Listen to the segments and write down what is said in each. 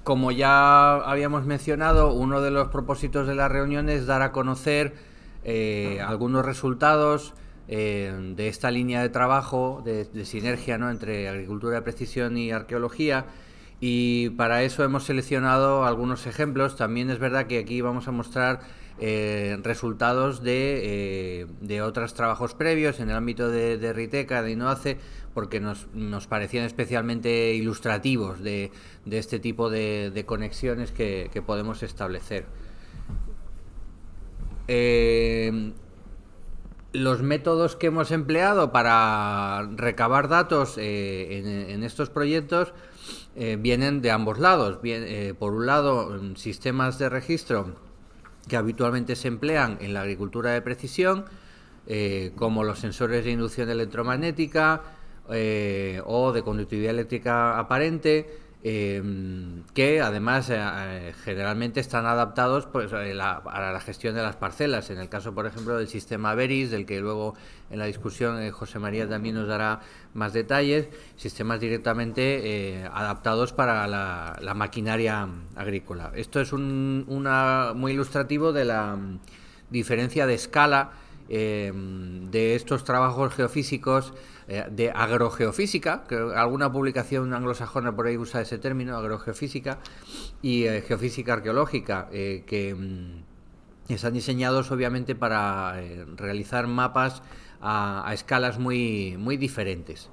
Como ya habíamos mencionado, uno de los propósitos de la reunión es dar a conocer algunos resultados de esta línea de trabajo, de sinergia, ¿no?, entre agricultura de precisión y arqueología. Y para eso hemos seleccionado algunos ejemplos. También es verdad que aquí vamos a mostrar resultados de otros trabajos previos en el ámbito de Riteca, de Inoace, porque nos parecían especialmente ilustrativos de este tipo de conexiones que podemos establecer. Los métodos que hemos empleado para recabar datos en estos proyectos vienen de ambos lados. Por un lado, sistemas de registro que habitualmente se emplean en la agricultura de precisión, como los sensores de inducción electromagnética o de conductividad eléctrica aparente, que además generalmente están adaptados pues, a la gestión de las parcelas. En el caso, por ejemplo, del sistema Veris, del que luego en la discusión José María también nos dará más detalles, sistemas directamente adaptados para la maquinaria agrícola. Esto es muy ilustrativo de la diferencia de escala de estos trabajos geofísicos de agrogeofísica, que alguna publicación anglosajona por ahí usa ese término, agrogeofísica, y geofísica arqueológica, que están diseñados obviamente para realizar mapas a escalas muy diferentes,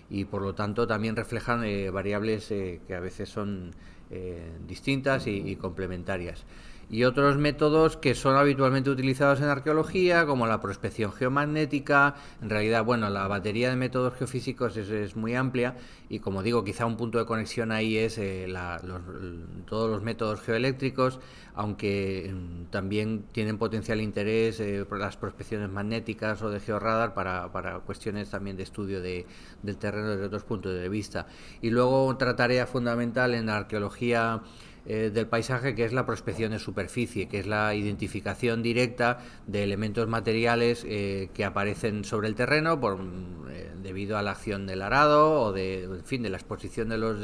y por lo tanto también reflejan variables que a veces son distintas y complementarias. Y otros métodos que son habitualmente utilizados en arqueología, como la prospección geomagnética. En realidad, bueno, la batería de métodos geofísicos es muy amplia, y como digo, quizá un punto de conexión ahí es todos los métodos geoeléctricos, aunque también tienen potencial interés por las prospecciones magnéticas o de georradar para cuestiones también de estudio del terreno desde otros puntos de vista. Y luego otra tarea fundamental en la arqueología del paisaje, que es la prospección de superficie, que es la identificación directa de elementos materiales que aparecen sobre el terreno debido a la acción del arado o de la exposición de los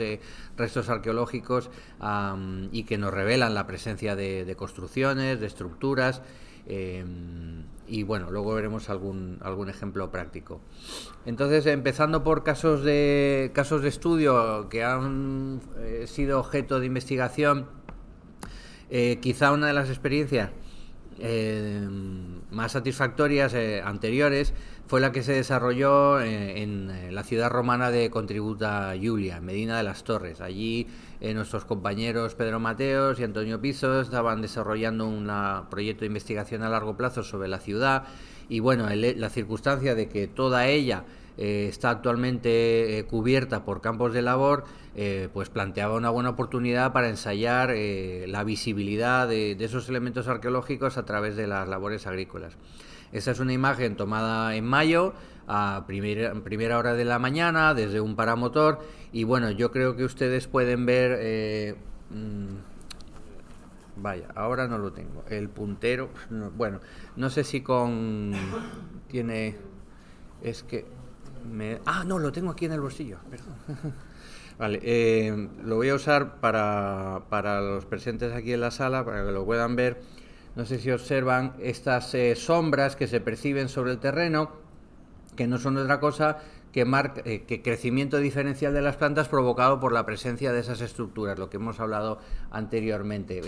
restos arqueológicos, y que nos revelan la presencia de construcciones, de estructuras. Y bueno, luego veremos algún ejemplo práctico. Entonces, empezando por casos de estudio que han sido objeto de investigación, quizá una de las experiencias más satisfactorias anteriores fue la que se desarrolló en la ciudad romana de Contributa Iulia, en Medina de las Torres. Allí nuestros compañeros Pedro Mateos y Antonio Piso estaban desarrollando un proyecto de investigación a largo plazo sobre la ciudad, y bueno, la circunstancia de que toda ella está actualmente cubierta por campos de labor, pues planteaba una buena oportunidad para ensayar la visibilidad de esos elementos arqueológicos a través de las labores agrícolas. Esta es una imagen tomada en mayo, a primera hora de la mañana, desde un paramotor, y bueno, yo creo que ustedes pueden ver... vaya, ahora no lo tengo, el puntero, bueno, no sé si tiene... es que... no, lo tengo aquí en el bolsillo, perdón. Vale, lo voy a usar para los presentes aquí en la sala, para que lo puedan ver. No sé si observan estas sombras que se perciben sobre el terreno, que no son otra cosa que crecimiento diferencial de las plantas provocado por la presencia de esas estructuras, lo que hemos hablado anteriormente.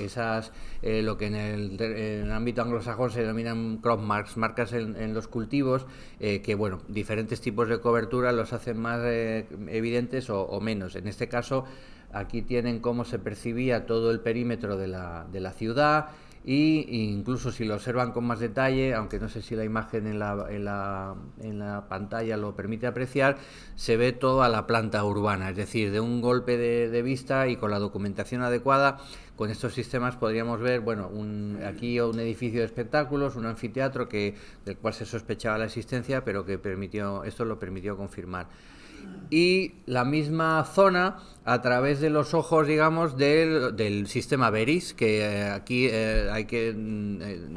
Lo que en el ámbito anglosajón se denominan crop marks, marcas en los cultivos, que bueno, diferentes tipos de cobertura los hacen más evidentes o menos. En este caso, aquí tienen cómo se percibía todo el perímetro de la ciudad, y incluso si lo observan con más detalle, aunque no sé si la imagen en la pantalla lo permite apreciar, se ve toda la planta urbana, es decir, de un golpe de vista y con la documentación adecuada. Con estos sistemas podríamos ver, bueno, aquí un edificio de espectáculos, un anfiteatro del cual se sospechaba la existencia, pero que esto lo permitió confirmar. Y la misma zona a través de los ojos, digamos, del sistema Veris, que aquí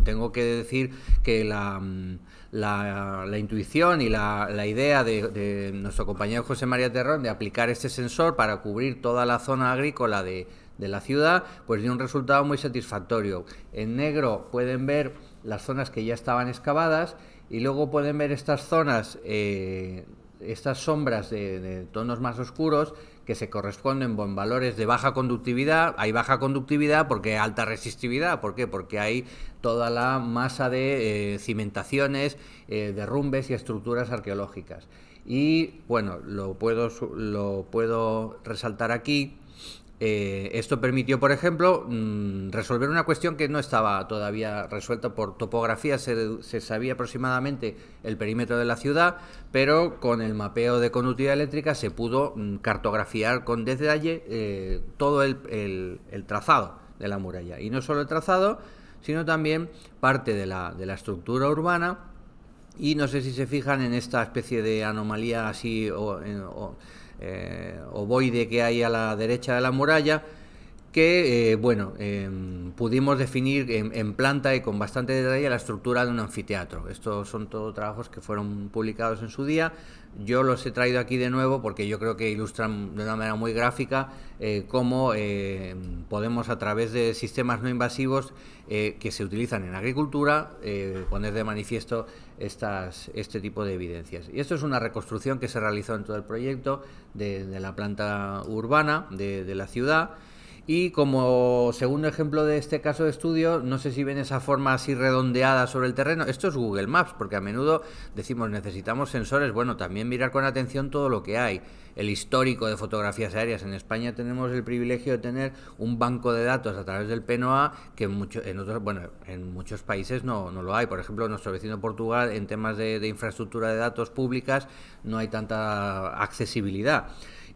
tengo que decir que la intuición y la idea de nuestro compañero José María Terrón de aplicar este sensor para cubrir toda la zona agrícola de de la ciudad, pues dio un resultado muy satisfactorio. En negro pueden ver las zonas que ya estaban excavadas y luego pueden ver estas zonas, estas sombras de tonos más oscuros que se corresponden con valores de baja conductividad. Hay baja conductividad porque hay alta resistividad. ¿Por qué? Porque hay toda la masa de cimentaciones, derrumbes y estructuras arqueológicas. Y bueno, lo puedo resaltar aquí. Esto permitió, por ejemplo, resolver una cuestión que no estaba todavía resuelta por topografía. Se sabía aproximadamente el perímetro de la ciudad, pero con el mapeo de conductividad eléctrica se pudo cartografiar con detalle todo el trazado de la muralla. Y no solo el trazado, sino también parte de la estructura urbana. Y no sé si se fijan en esta especie de anomalía así ovoide que hay a la derecha de la muralla, que pudimos definir en planta y con bastante detalle la estructura de un anfiteatro. Estos son todos trabajos que fueron publicados en su día. Yo los he traído aquí de nuevo porque yo creo que ilustran de una manera muy gráfica cómo podemos, a través de sistemas no invasivos que se utilizan en agricultura, poner de manifiesto este tipo de evidencias. Y esto es una reconstrucción que se realizó en todo el proyecto de la planta urbana de la ciudad. Y como segundo ejemplo de este caso de estudio, no sé si ven esa forma así redondeada sobre el terreno. Esto es Google Maps, porque a menudo decimos necesitamos sensores. Bueno, también mirar con atención todo lo que hay. El histórico de fotografías aéreas. En España tenemos el privilegio de tener un banco de datos a través del PNOA que en muchos países no lo hay. Por ejemplo, nuestro vecino Portugal, en temas de infraestructura de datos públicas, no hay tanta accesibilidad.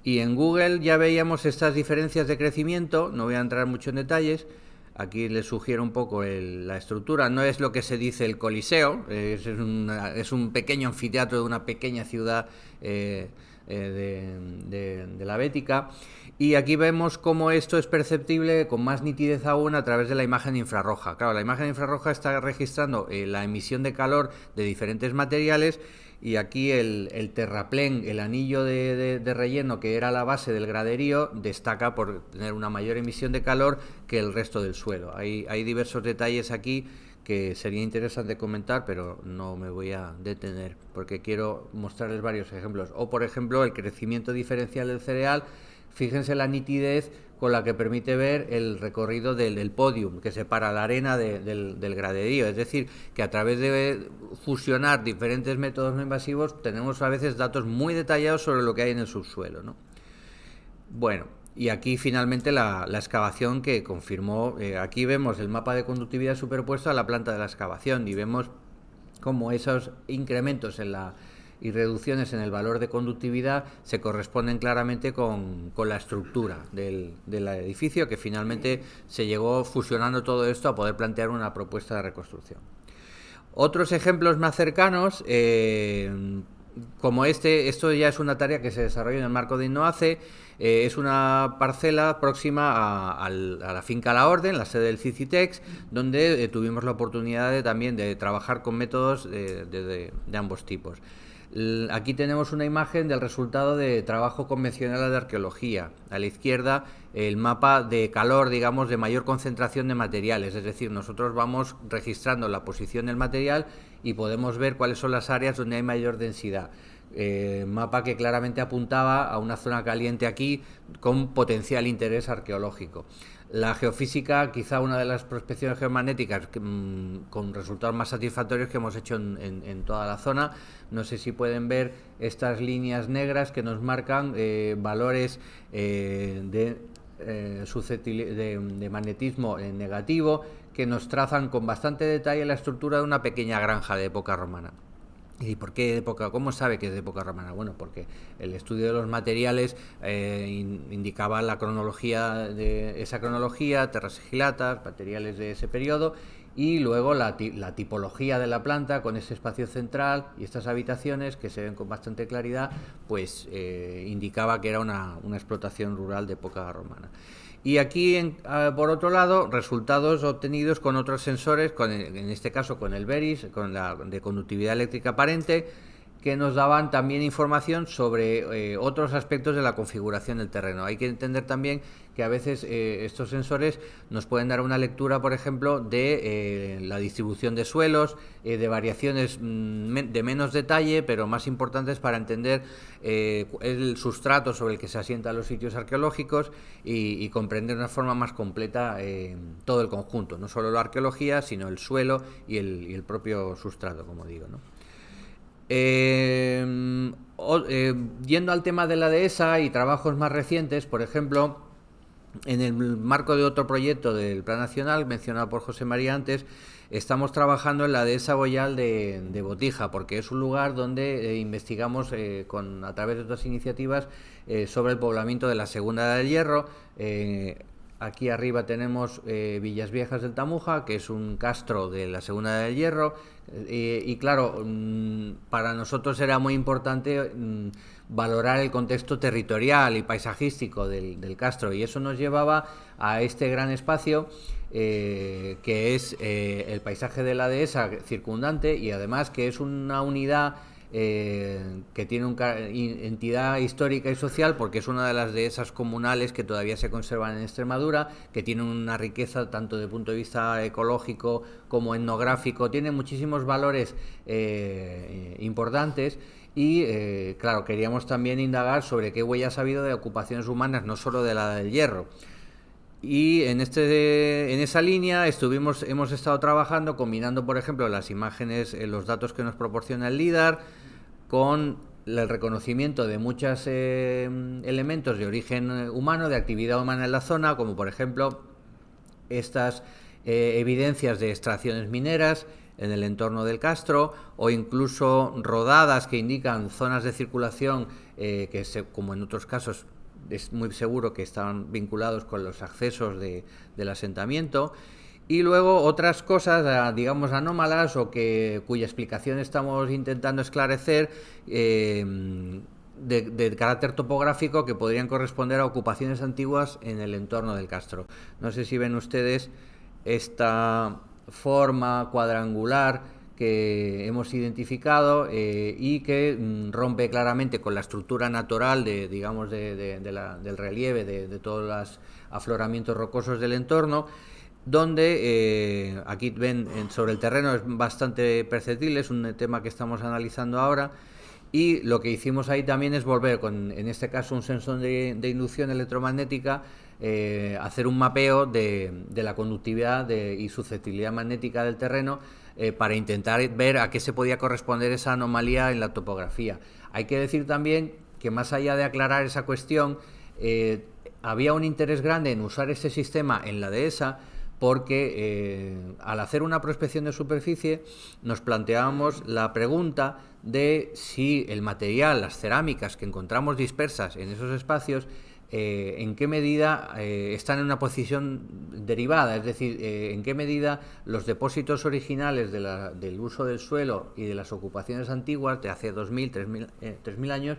Y en Google ya veíamos estas diferencias de crecimiento. No voy a entrar mucho en detalles. Aquí les sugiero un poco la estructura. No es lo que se dice el Coliseo, es un pequeño anfiteatro de una pequeña ciudad de la Bética. Y aquí vemos cómo esto es perceptible con más nitidez aún a través de la imagen infrarroja. Claro, la imagen infrarroja está registrando la emisión de calor de diferentes materiales. Y aquí el terraplén, el anillo de relleno que era la base del graderío, destaca por tener una mayor emisión de calor que el resto del suelo. Hay diversos detalles aquí que sería interesante comentar, pero no me voy a detener porque quiero mostrarles varios ejemplos. O, por ejemplo, el crecimiento diferencial del cereal. Fíjense la nitidez con la que permite ver el recorrido del podium, que separa la arena del graderío. Es decir, que a través de fusionar diferentes métodos no invasivos tenemos a veces datos muy detallados sobre lo que hay en el subsuelo, ¿no? Bueno, y aquí finalmente la excavación que confirmó. Aquí vemos el mapa de conductividad superpuesto a la planta de la excavación y vemos cómo esos incrementos y reducciones en el valor de conductividad se corresponden claramente con la estructura del edificio, que finalmente se llegó fusionando todo esto a poder plantear una propuesta de reconstrucción. Otros ejemplos más cercanos, como esto ya es una tarea que se desarrolla en el marco de Innoace. Es una parcela próxima a la finca La Orden, la sede del Cicitex, donde tuvimos la oportunidad también de trabajar con métodos de ambos tipos. Aquí tenemos una imagen del resultado de trabajo convencional de arqueología. A la izquierda, el mapa de calor, digamos, de mayor concentración de materiales. Es decir, nosotros vamos registrando la posición del material y podemos ver cuáles son las áreas donde hay mayor densidad. Mapa que claramente apuntaba a una zona caliente aquí con potencial interés arqueológico. La geofísica, quizá una de las prospecciones geomagnéticas con resultados más satisfactorios que hemos hecho en toda la zona. No sé si pueden ver estas líneas negras que nos marcan valores de magnetismo negativo, que nos trazan con bastante detalle la estructura de una pequeña granja de época romana. ¿Y por qué de época? ¿Cómo sabe que es de época romana? Bueno, porque el estudio de los materiales indicaba la cronología de esa cronología, terras sigilatas, materiales de ese periodo, y luego la tipología de la planta con ese espacio central y estas habitaciones que se ven con bastante claridad, pues indicaba que era una explotación rural de época romana. Y aquí, por otro lado, resultados obtenidos con otros sensores, en este caso con el Veris, con la de conductividad eléctrica aparente, que nos daban también información sobre otros aspectos de la configuración del terreno. Hay que entender también que a veces estos sensores nos pueden dar una lectura, por ejemplo, de la distribución de suelos, de variaciones de menos detalle, pero más importantes para entender el sustrato sobre el que se asientan los sitios arqueológicos y comprender de una forma más completa todo el conjunto, no solo la arqueología, sino el suelo y el propio sustrato, como digo, ¿no? Yendo al tema de la dehesa y trabajos más recientes, por ejemplo, en el marco de otro proyecto del Plan Nacional, mencionado por José María antes, estamos trabajando en la dehesa boyal de Botija, porque es un lugar donde investigamos a través de otras iniciativas sobre el poblamiento de la Segunda Edad del Hierro. Aquí arriba tenemos Villas Viejas del Tamuja, que es un castro de la Segunda Edad del Hierro, y claro, para nosotros era muy importante valorar el contexto territorial y paisajístico del castro, y eso nos llevaba a este gran espacio que es el paisaje de la dehesa circundante, y además que es una unidad que tiene una entidad histórica y social, porque es una de las dehesas comunales que todavía se conservan en Extremadura, que tiene una riqueza tanto desde el punto de vista ecológico como etnográfico, tiene muchísimos valores importantes. Y claro, queríamos también indagar sobre qué huellas ha habido de ocupaciones humanas, no solo de la del hierro. Y en esa línea hemos estado trabajando, combinando, por ejemplo, las imágenes, los datos que nos proporciona el LIDAR, con el reconocimiento de muchos elementos de origen humano, de actividad humana en la zona, como por ejemplo estas evidencias de extracciones mineras en el entorno del castro, o incluso rodadas que indican zonas de circulación como en otros casos es muy seguro que estaban vinculados con los accesos del asentamiento. Y luego otras cosas, digamos, anómalas o cuya explicación estamos intentando esclarecer de carácter topográfico, que podrían corresponder a ocupaciones antiguas en el entorno del castro. No sé si ven ustedes esta forma cuadrangular que hemos identificado y que rompe claramente con la estructura natural del relieve de todos los afloramientos rocosos del entorno, donde aquí ven sobre el terreno es bastante perceptible, es un tema que estamos analizando ahora. Y lo que hicimos ahí también es volver, en este caso un sensor de inducción electromagnética, hacer un mapeo de la conductividad y susceptibilidad magnética del terreno, para intentar ver a qué se podía corresponder esa anomalía en la topografía. Hay que decir también que, más allá de aclarar esa cuestión, había un interés grande en usar este sistema en la dehesa, porque al hacer una prospección de superficie nos planteábamos la pregunta de si el material, las cerámicas que encontramos dispersas en esos espacios, en qué medida están en una posición derivada, es decir, en qué medida los depósitos originales del uso del suelo y de las ocupaciones antiguas de hace 2000, 3000 años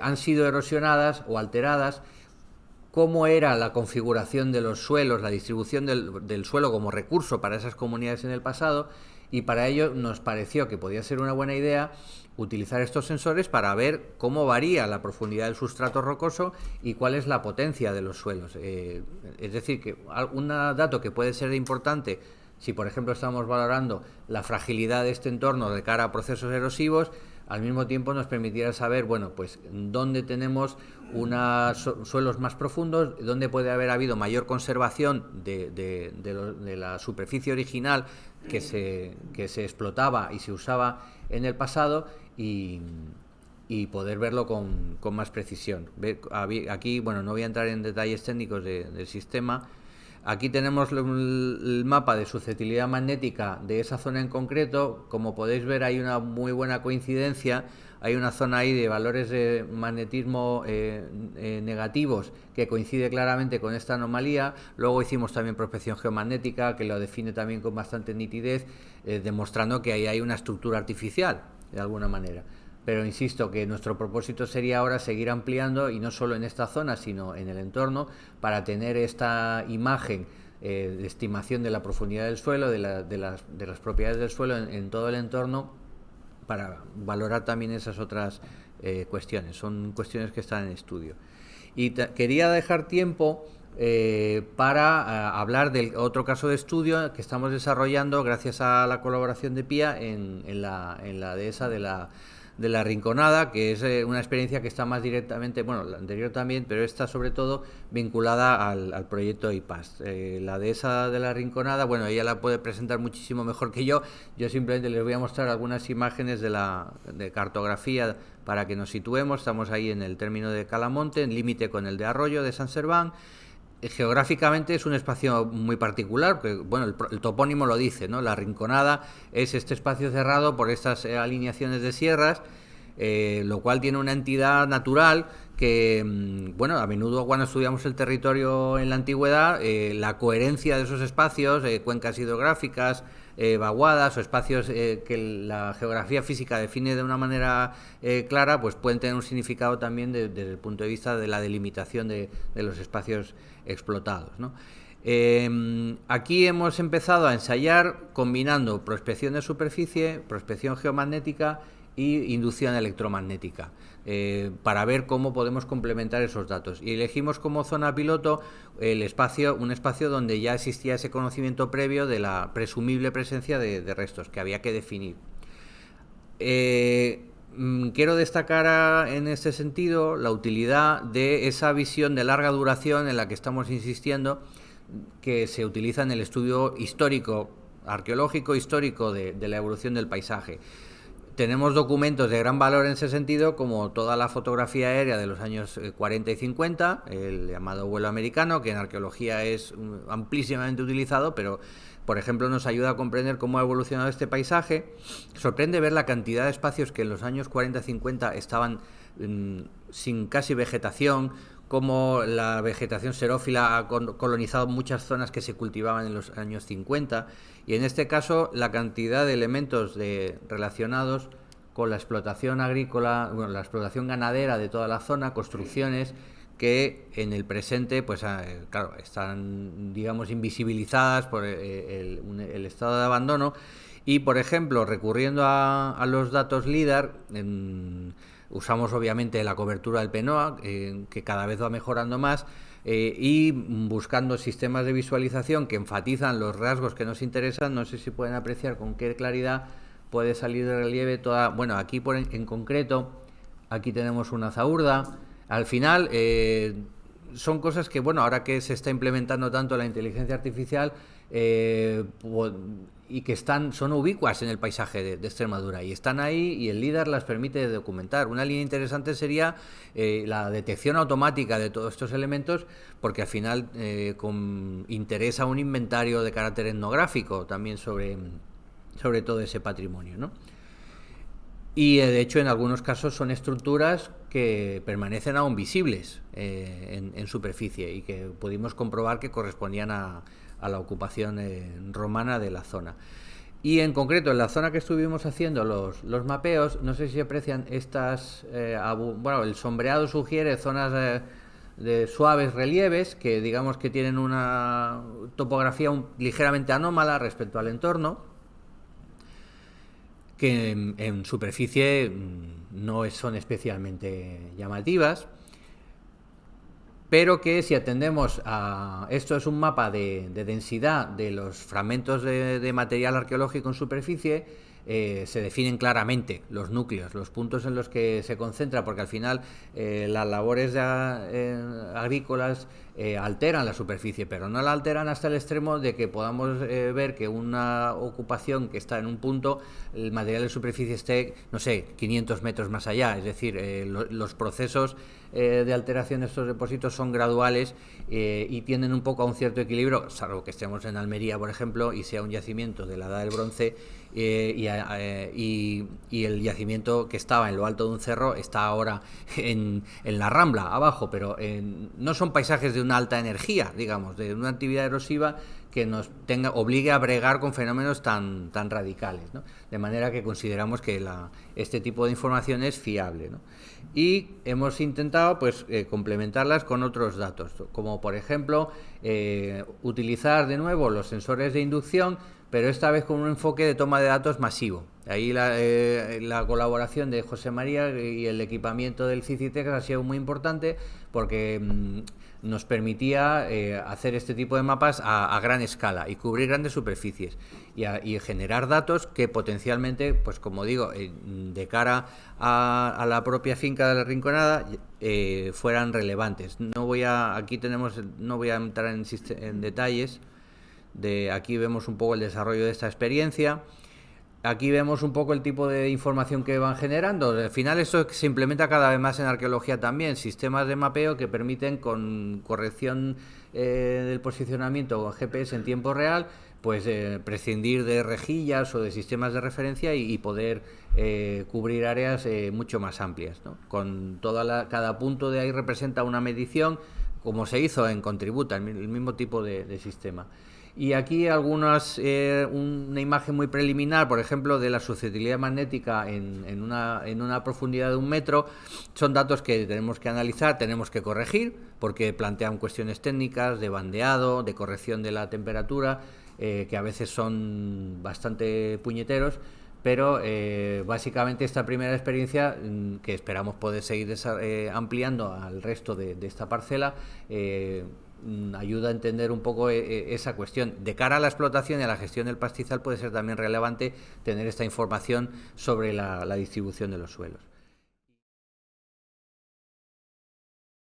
han sido erosionadas o alteradas, cómo era la configuración de los suelos, la distribución del suelo como recurso para esas comunidades en el pasado, y para ello nos pareció que podía ser una buena idea utilizar estos sensores para ver cómo varía la profundidad del sustrato rocoso y cuál es la potencia de los suelos. Es decir, que un dato que puede ser importante si, por ejemplo, estamos valorando la fragilidad de este entorno de cara a procesos erosivos, al mismo tiempo nos permitiera saber, bueno, pues dónde tenemos suelos más profundos, dónde puede haber habido mayor conservación de la superficie original que se explotaba y se usaba en el pasado, y poder verlo con más precisión. Aquí, bueno, no voy a entrar en detalles técnicos del sistema. Aquí tenemos el mapa de susceptibilidad magnética de esa zona en concreto. Como podéis ver, hay una muy buena coincidencia. Hay una zona ahí de valores de magnetismo negativos que coincide claramente con esta anomalía. Luego hicimos también prospección geomagnética, que lo define también con bastante nitidez, demostrando que ahí hay una estructura artificial, de alguna manera. Pero insisto que nuestro propósito sería ahora seguir ampliando, y no solo en esta zona, sino en el entorno, para tener esta imagen de estimación de la profundidad del suelo, de las propiedades del suelo en todo el entorno, para valorar también esas otras cuestiones. Son cuestiones que están en estudio. Y quería dejar tiempo para hablar del otro caso de estudio que estamos desarrollando gracias a la colaboración de PIA en la dehesa de la Rinconada, que es una experiencia que está más directamente, bueno, la anterior también, pero está sobre todo vinculada al proyecto IPAS. La dehesa de la Rinconada, bueno, ella la puede presentar muchísimo mejor que yo simplemente les voy a mostrar algunas imágenes de cartografía para que nos situemos. Estamos ahí en el término de Calamonte, en límite con el de Arroyo de San Serván. Geográficamente es un espacio muy particular, que, bueno, el topónimo lo dice, ¿no? La Rinconada es este espacio cerrado por estas alineaciones de sierras, lo cual tiene una entidad natural que, bueno, a menudo cuando estudiamos el territorio en la antigüedad, la coherencia de esos espacios, cuencas hidrográficas, vaguadas o espacios que la geografía física define de una manera clara, pues pueden tener un significado también desde el punto de vista de la delimitación de los espacios explotados, ¿no? Aquí hemos empezado a ensayar combinando prospección de superficie, prospección geomagnética y inducción electromagnética, para ver cómo podemos complementar esos datos. Y elegimos como zona piloto un espacio donde ya existía ese conocimiento previo de la presumible presencia de restos que había que definir. Quiero destacar en este sentido la utilidad de esa visión de larga duración en la que estamos insistiendo, que se utiliza en el estudio histórico, arqueológico histórico de la evolución del paisaje. Tenemos documentos de gran valor en ese sentido, como toda la fotografía aérea de los años 40 y 50, el llamado vuelo americano, que en arqueología es amplísimamente utilizado, pero por ejemplo nos ayuda a comprender cómo ha evolucionado este paisaje. Sorprende ver la cantidad de espacios que en los años 40-50 estaban sin casi vegetación, cómo la vegetación xerófila ha colonizado muchas zonas que se cultivaban en los años 50, y en este caso la cantidad de elementos relacionados con la explotación agrícola, bueno, la explotación ganadera de toda la zona, construcciones que en el presente, pues claro, están, digamos, invisibilizadas por el estado de abandono. Y, por ejemplo, recurriendo a los datos LIDAR, usamos obviamente la cobertura del PNOA, que cada vez va mejorando más, y buscando sistemas de visualización que enfatizan los rasgos que nos interesan. No sé si pueden apreciar con qué claridad puede salir de relieve toda... Bueno, aquí en concreto, aquí tenemos una zaurda. Al final, son cosas que, bueno, ahora que se está implementando tanto la inteligencia artificial y que son ubicuas en el paisaje de Extremadura, y están ahí, y el LIDAR las permite documentar. Una línea interesante sería la detección automática de todos estos elementos, porque al final interesa un inventario de carácter etnográfico también sobre todo ese patrimonio, ¿no? Y de hecho en algunos casos son estructuras que permanecen aún visibles en superficie, y que pudimos comprobar que correspondían a la ocupación romana de la zona. Y en concreto en la zona que estuvimos haciendo los mapeos, no sé si aprecian estas, bueno, el sombreado sugiere zonas de suaves relieves que, digamos, que tienen una topografía ligeramente anómala respecto al entorno, que en superficie no son especialmente llamativas, pero que si atendemos a... Esto es un mapa de densidad de los fragmentos de material arqueológico en superficie. Se definen claramente los núcleos, los puntos en los que se concentra, porque al final las labores agrícolas alteran la superficie, pero no la alteran hasta el extremo de que podamos ver que una ocupación que está en un punto, el material de superficie esté, no sé, 500 metros más allá. Es decir, los procesos de alteración de estos depósitos son graduales y tienden un poco a un cierto equilibrio, salvo que estemos en Almería, por ejemplo, y sea un yacimiento de la Edad del Bronce, y el yacimiento que estaba en lo alto de un cerro está ahora en la Rambla, abajo, pero no son paisajes de una alta energía, digamos, de una actividad erosiva que nos obligue a bregar con fenómenos tan radicales, ¿no? De manera que consideramos que este tipo de información es fiable, ¿no? Y hemos intentado, pues, complementarlas con otros datos, como por ejemplo utilizar de nuevo los sensores de inducción, pero esta vez con un enfoque de toma de datos masivo. Ahí la colaboración de José María y el equipamiento del Cicitex ha sido muy importante porque nos permitía hacer este tipo de mapas a gran escala y cubrir grandes superficies y generar datos que potencialmente, pues como digo, de cara a la propia finca de la Rinconada fueran relevantes. No voy a entrar en detalles. Aquí vemos un poco el desarrollo de esta experiencia. Aquí vemos un poco el tipo de información que van generando. Al final esto se implementa cada vez más en arqueología también. Sistemas de mapeo que permiten con corrección del posicionamiento con GPS en tiempo real, pues prescindir de rejillas o de sistemas de referencia y poder cubrir áreas mucho más amplias, ¿no? Cada punto de ahí representa una medición, como se hizo en Contributa, el mismo tipo de sistema. Y aquí una imagen muy preliminar, por ejemplo, de la susceptibilidad magnética en una profundidad de 1 metro. Son datos que tenemos que analizar, tenemos que corregir, porque plantean cuestiones técnicas de bandeado, de corrección de la temperatura, que a veces son bastante puñeteros. Pero básicamente esta primera experiencia, que esperamos poder seguir ampliando al resto de esta parcela, ayuda a entender un poco esa cuestión. De cara a la explotación y a la gestión del pastizal puede ser también relevante tener esta información sobre la distribución de los suelos.